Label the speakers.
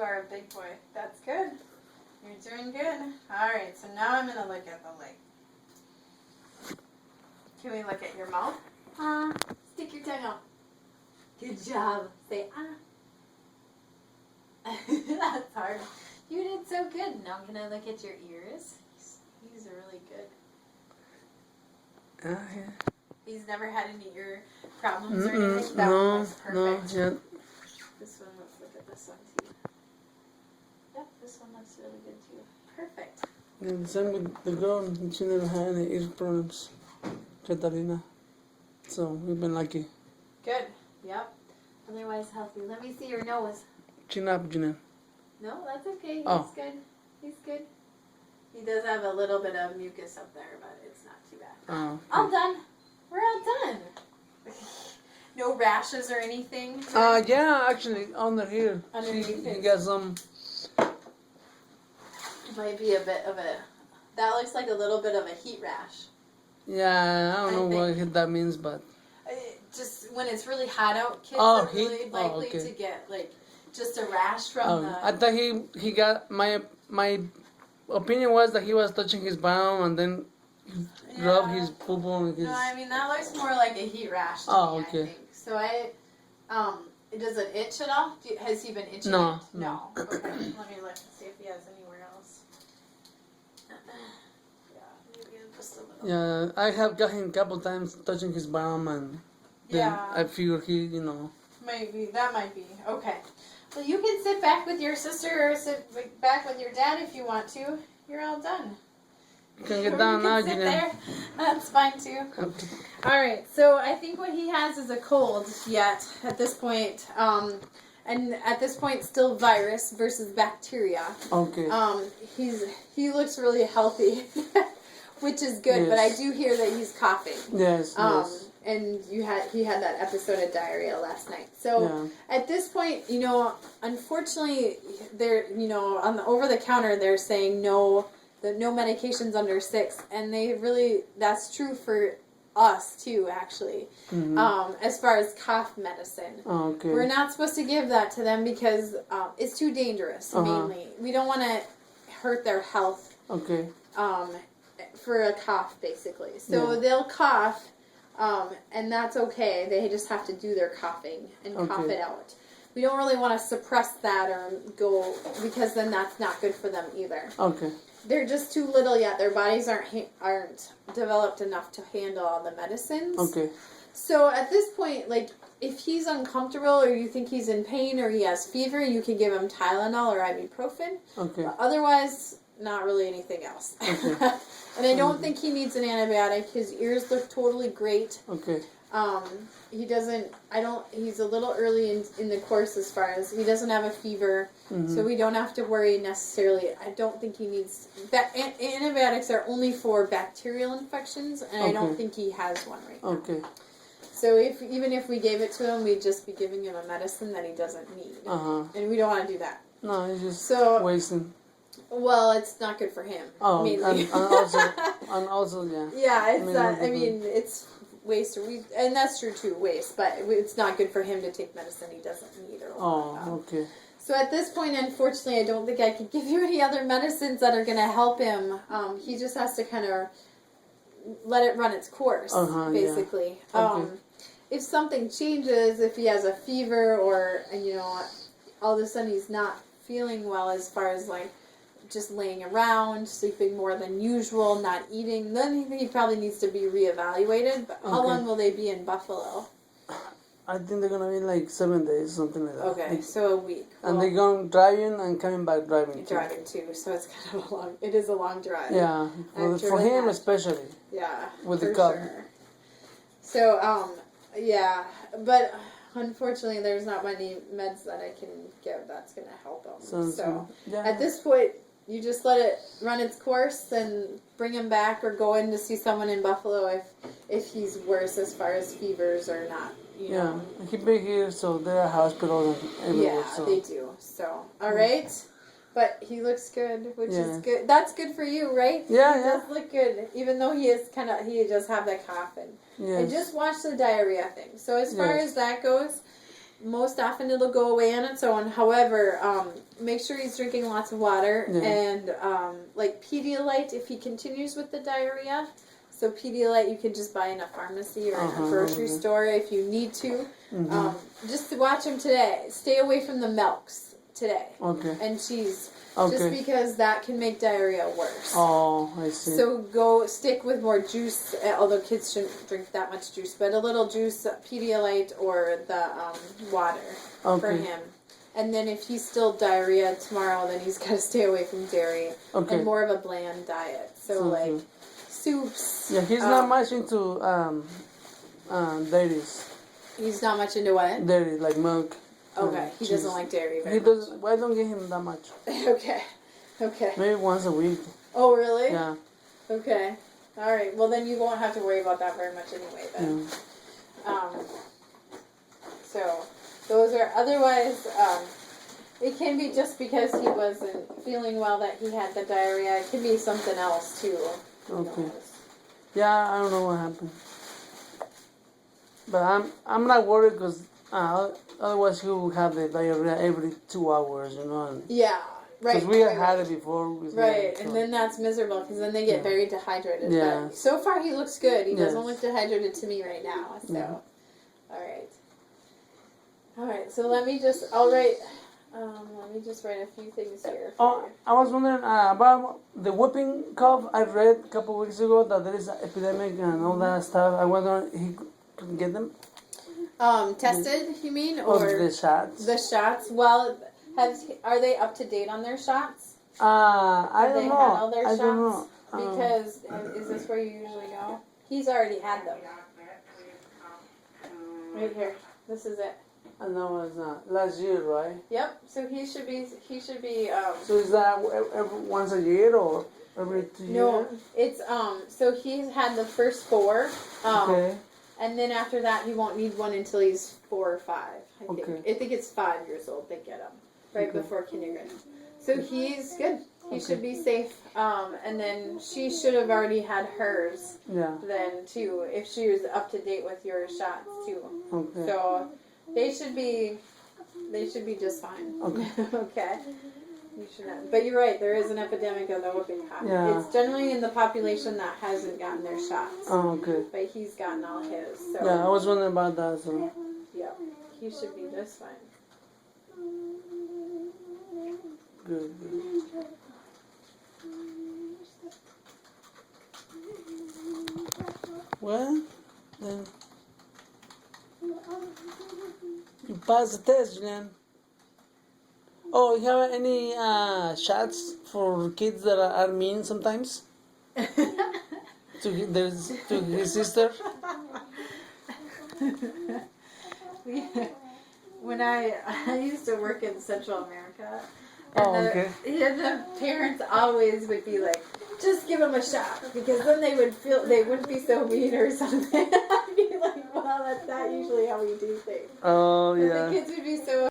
Speaker 1: are a big boy. That's good. You're doing good. All right, so now I'm going to look at the leg. Can we look at your mouth? Stick your tongue out. Good job. Say, That's hard. You did so good. Now can I look at your ears? These are really good.
Speaker 2: Yeah.
Speaker 1: He's never had any ear problems or anything? That one was perfect.
Speaker 2: Yeah.
Speaker 1: This one, let's look at this one too. Yep, this one looks really good too. Perfect.
Speaker 2: And the same with the girl, she never had any ear problems, Catalina. So we've been lucky.
Speaker 1: Good. Yep. Otherwise healthy. Let me see your nose.
Speaker 2: Chin up, Janelle.
Speaker 1: No, that's okay. He's
Speaker 2: Oh.
Speaker 1: good. He's good. He does have a little bit of mucus up there, but it's not too bad.
Speaker 2: Oh.
Speaker 1: All done. We're all done. No rashes or anything?
Speaker 2: Yeah, actually, under here.
Speaker 1: Underneath
Speaker 2: He
Speaker 1: it.
Speaker 2: got some.
Speaker 1: Might be a bit of a... That looks like a little bit of a heat rash.
Speaker 2: Yeah, I don't know
Speaker 1: think-
Speaker 2: what that means, but.
Speaker 1: Just when it's really hot out, kids
Speaker 2: Oh,
Speaker 1: are
Speaker 2: heat?
Speaker 1: really
Speaker 2: Oh,
Speaker 1: likely
Speaker 2: okay.
Speaker 1: to get like just a rash from the...
Speaker 2: I thought he got my opinion was that he was touching his bum and then he rubbed his poo and his.
Speaker 1: No, I mean that looks more like a heat rash to
Speaker 2: Oh,
Speaker 1: me,
Speaker 2: okay.
Speaker 1: I think. So does it itch at all? Has he been itching?
Speaker 2: No,
Speaker 1: it?
Speaker 2: no.
Speaker 1: Okay, let me look and see if he has anywhere else. Yeah, maybe just a little.
Speaker 2: Yeah, I have got him a couple times touching his bum and then
Speaker 1: Yeah.
Speaker 2: I figure he,
Speaker 1: Maybe, that might be. Okay. Well, you can sit back with your sister or sit back with your dad if you want to. You're all done.
Speaker 2: you can get
Speaker 1: Or
Speaker 2: down
Speaker 1: you
Speaker 2: now,
Speaker 1: can sit
Speaker 2: Janelle.
Speaker 1: there. That's fine too.
Speaker 2: Okay.
Speaker 1: All right, so I think what he has is a cold yet at this point. And at this point, still virus versus bacteria.
Speaker 2: Okay.
Speaker 1: He looks really healthy, which is good.
Speaker 2: Yes.
Speaker 1: But I do hear that he's coughing.
Speaker 2: Yes, yes.
Speaker 1: And he had that episode of diarrhea last night. So at this point, unfortunately, they're on the over the counter they're saying no medications under 6, and that's true for us too, actually.
Speaker 2: Mm-hmm.
Speaker 1: As far as cough medicine,
Speaker 2: Okay.
Speaker 1: we're not supposed to give that to them because it's too dangerous. Mainly, we don't want to hurt their health.
Speaker 2: Okay.
Speaker 1: For a cough, basically. So they'll cough, and that's okay. They just have to do their coughing and cough it out. We don't really want to suppress that or go, because then that's not good for them either.
Speaker 2: Okay.
Speaker 1: They're just too little yet. Their bodies aren't developed enough to handle all the medicines.
Speaker 2: Okay.
Speaker 1: So at this point, like, if he's uncomfortable or you think he's in pain or he has fever, you can give him Tylenol or ibuprofen.
Speaker 2: Okay.
Speaker 1: But otherwise, not really anything else.
Speaker 2: Okay.
Speaker 1: And I don't think he needs an antibiotic. His ears look totally great.
Speaker 2: Okay.
Speaker 1: He doesn't, he's a little early in the course as far as, he doesn't have a fever, so we don't have to worry necessarily. I don't think he needs, antibiotics are only for bacterial infections, and I don't think he has one right now.
Speaker 2: Okay.
Speaker 1: So even if we gave it to him, we'd just be giving him a medicine that he doesn't need. And we don't want to do that.
Speaker 2: No, it's just wasting.
Speaker 1: Well, it's not good for him, mainly.
Speaker 2: And also, yeah.
Speaker 1: Yeah, it's not, it's waste, and that's true too, waste, but it's not good for him to take medicine he doesn't need or whatnot.
Speaker 2: Okay.
Speaker 1: So at this point, unfortunately, I don't think I could give you any other medicines that are going to help him. He just has to kind of let it run its course, basically.
Speaker 2: Yeah. Okay.
Speaker 1: If something changes, if he has a fever or, all of a sudden he's not feeling well as far as, like, just laying around, sleeping more than usual, not eating, then he probably needs to be reevaluated. But how long will they be in Buffalo?
Speaker 2: I think they're gonna be like 7 days, something like that.
Speaker 1: Okay, so a week.
Speaker 2: And they're going driving and coming back driving.
Speaker 1: Driving too, so it's kind of it is a long drive.
Speaker 2: Yeah, for him especially.
Speaker 1: Yeah,
Speaker 2: with the cup.
Speaker 1: Sure. So, yeah, but unfortunately, there's not many meds that I can give that's gonna help him. So at this point, you just let it run its course and bring him back, or go in to see someone in Buffalo if he's worse as far as fevers or not.
Speaker 2: Yeah, he be here, so there are hospitals and everywhere.
Speaker 1: Yeah,
Speaker 2: so.
Speaker 1: they do. So, all right. But he looks good, which is good. That's good for you, right?
Speaker 2: Yeah,
Speaker 1: he does look good, even though he does have that cough. And just watch the diarrhea thing. So as far as that goes, most often it'll go away on its own. However, make sure he's drinking lots of water and like Pedialyte if he continues with the diarrhea. So Pedialyte you can just buy in a pharmacy or in a grocery store if you need to. Just to watch him today. Stay away from the milks today.
Speaker 2: Okay.
Speaker 1: And cheese.
Speaker 2: Okay.
Speaker 1: Just because that can make diarrhea worse.
Speaker 2: Oh, I see.
Speaker 1: So go stick with more juice, although kids shouldn't drink that much juice, but a little juice, Pedialyte, or the water for him. And then if he's still diarrhea tomorrow, then he's got to stay away from dairy and more of a bland diet. So like soups.
Speaker 2: Yeah, he's not much into dairies.
Speaker 1: He's not much into what?
Speaker 2: Dairy, like milk.
Speaker 1: Okay, he doesn't like dairy very much.
Speaker 2: Doesn't. I don't get him that much.
Speaker 1: Okay.
Speaker 2: Maybe once a week.
Speaker 1: Oh, really?
Speaker 2: Yeah.
Speaker 1: Okay. All right. Well, then you won't have to worry about that very much anyway. Then. So those are otherwise. It can be just because he wasn't feeling well that he had the diarrhea. It can be something else too.
Speaker 2: Okay. Yeah, I don't know what happened, but I'm not worried because. Otherwise, he will have the diarrhea every 2 hours, you know. And
Speaker 1: yeah, right.
Speaker 2: Because we had it before.
Speaker 1: Right, and then that's miserable because then they get very dehydrated. Yeah. But so far, he looks good. He doesn't look dehydrated to me right now. So, all right. So let me just. Let me just write a few things here.
Speaker 2: I was wondering about the whooping cough. I read a couple of weeks ago that there is an epidemic and all that stuff. I wonder if he could get them.
Speaker 1: Tested, you mean, or
Speaker 2: the shots?
Speaker 1: The shots. Well, are they up to date on their shots?
Speaker 2: I don't know.
Speaker 1: Had all their shots?
Speaker 2: Don't know.
Speaker 1: Because is this where you usually go? He's already had them. Right here. This is it.
Speaker 2: I know it's not last year, right?
Speaker 1: Yep. So he should be.
Speaker 2: So is that every once a year or every 2 years?
Speaker 1: No, it's So he's had the first 4.
Speaker 2: Okay.
Speaker 1: And then after that, he won't need one until he's 4 or 5. I think it's 5 years old they get him, right before kindergarten. So he's good. He should be safe. And then she should have already had hers.
Speaker 2: Yeah.
Speaker 1: Then too, if she was up to date with your shots too.
Speaker 2: Okay.
Speaker 1: So they should be just fine.
Speaker 2: Okay.
Speaker 1: Okay. You should not. But you're right. There is an epidemic of the whooping cough.
Speaker 2: Yeah.
Speaker 1: It's generally in the population that hasn't gotten their shots.
Speaker 2: Oh, okay.
Speaker 1: But he's gotten all his. So.
Speaker 2: Yeah, I was wondering about that. So.
Speaker 1: Yeah, he should be just fine.
Speaker 2: Good. Well, then you passed the test, Julian. Oh, you have any shots for kids that are mean sometimes? to his sister?
Speaker 1: When I used to work in Central America, and the parents always would be like, just give him a shot, because then they wouldn't be so mean or something. I'd be like, well, that's not usually how we do things.
Speaker 2: Oh,
Speaker 1: but
Speaker 2: yeah.
Speaker 1: the kids would be so